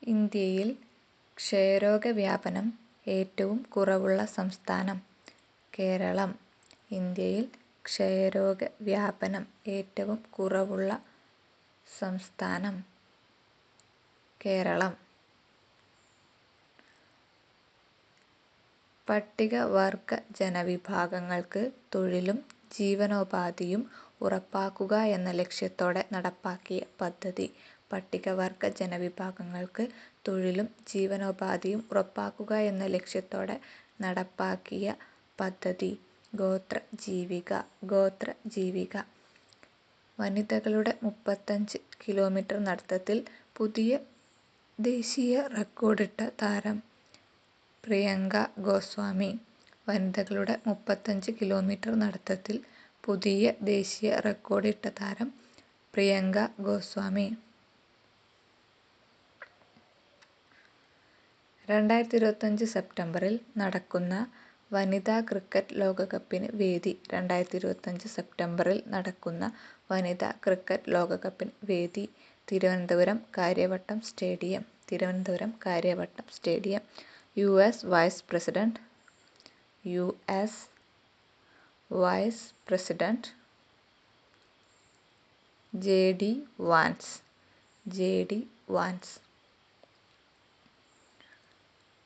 ഇന്ത്യയിൽ ക്ഷയരോഗവ്യാപനം ഏറ്റവും കുറവുള്ള സംസ്ഥാനം കേരളം. ഇന്ത്യയിൽ ക്ഷയരോഗവ്യാപനം ഏറ്റവും കുറവുള്ള സംസ്ഥാനം കേരളം. പട്ടികവർഗ ജനവിഭാഗങ്ങൾക്ക് തൊഴിലും ജീവനോപാധിയും ഉറപ്പാക്കുക എന്ന ലക്ഷ്യത്തോടെ നടപ്പാക്കിയ പദ്ധതി. പട്ടികവർഗ ജനവിഭാഗങ്ങൾക്ക് തൊഴിലും ജീവനോപാധിയും ഉറപ്പാക്കുക എന്ന ലക്ഷ്യത്തോടെ നടപ്പാക്കിയ പദ്ധതി ഗോത്രജീവിക. ഗോത്രജീവിക. വനിതകളുടെ 35 കിലോമീറ്റർ നടത്തത്തിൽ പുതിയ ദേശീയ റെക്കോർഡിട്ട താരം പ്രിയങ്ക ഗോസ്വാമി. വനിതകളുടെ 35 കിലോമീറ്റർ നടത്തത്തിൽ പുതിയ ദേശീയ റെക്കോർഡിട്ട താരം പ്രിയങ്ക ഗോസ്വാമി. 2025 സെപ്റ്റംബറിൽ നടക്കുന്ന വനിതാ ക്രിക്കറ്റ് ലോകകപ്പിന് വേദി. 2025 സെപ്റ്റംബറിൽ നടക്കുന്ന വനിതാ ക്രിക്കറ്റ് ലോകകപ്പിന് വേദി Thiruvananthapuram Karyavattom stadium. Thiruvananthapuram Karyavattom stadium. US vice president J D. Vance.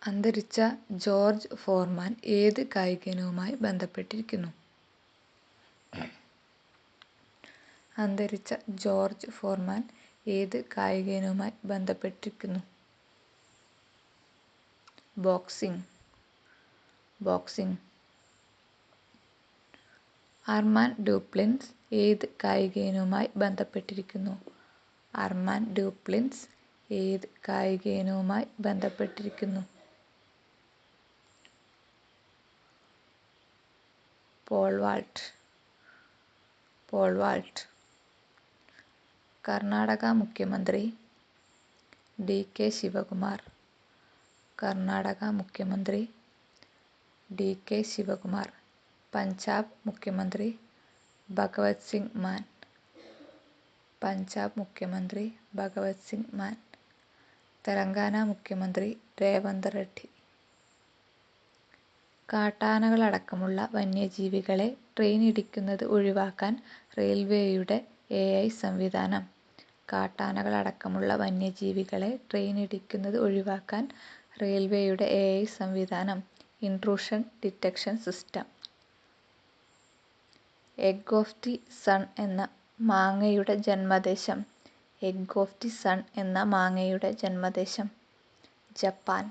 അന്തരിച്ച ജോർജ് ഫോർമാൻ ഏത് കായികയിനവുമായി ബന്ധപ്പെട്ടിരിക്കുന്നു? അന്തരിച്ച ജോർജ് ഫോർമാൻ ഏത് കായികയിനവുമായി ബന്ധപ്പെട്ടിരിക്കുന്നു? ബോക്സിംഗ്. അർമാൻ ഡ്യൂപ്ലിൻസ് ഏത് കായികയിനവുമായി ബന്ധപ്പെട്ടിരിക്കുന്നു? അർമാൻ ഡ്യൂപ്ലിൻസ് ഏത് കായികയിനവുമായി ബന്ധപ്പെട്ടിരിക്കുന്നു? Pole vault. കർണാടക മുഖ്യമന്ത്രി ഡി.കെ. ശിവകുമാർ. കർണാടക മുഖ്യമന്ത്രി ഡി.കെ. ശിവകുമാർ. പഞ്ചാബ് മുഖ്യമന്ത്രി ഭഗവത് സിംഗ് മാൻ. പഞ്ചാബ് മുഖ്യമന്ത്രി ഭഗവത് സിംഗ് മാൻ. തെലങ്കാന മുഖ്യമന്ത്രി രേവന്ത് റെഡ്ഡി. കാട്ടാനകളടക്കമുള്ള വന്യജീവികളെ ട്രെയിനിടിക്കുന്നത് ഒഴിവാക്കാൻ റെയിൽവേയുടെ എ.ഐ. സംവിധാനം. കാട്ടാനകളടക്കമുള്ള വന്യജീവികളെ ട്രെയിനിടിക്കുന്നത് ഒഴിവാക്കാൻ റെയിൽവേയുടെ എ.ഐ. സംവിധാനം. Intrusion detection system. Egg of the sun എന്ന മാങ്ങയുടെ ജന്മദേശം. എഗ് ഓഫ് ദി സൺ എന്ന മാങ്ങയുടെ ജന്മദേശം ജപ്പാൻ.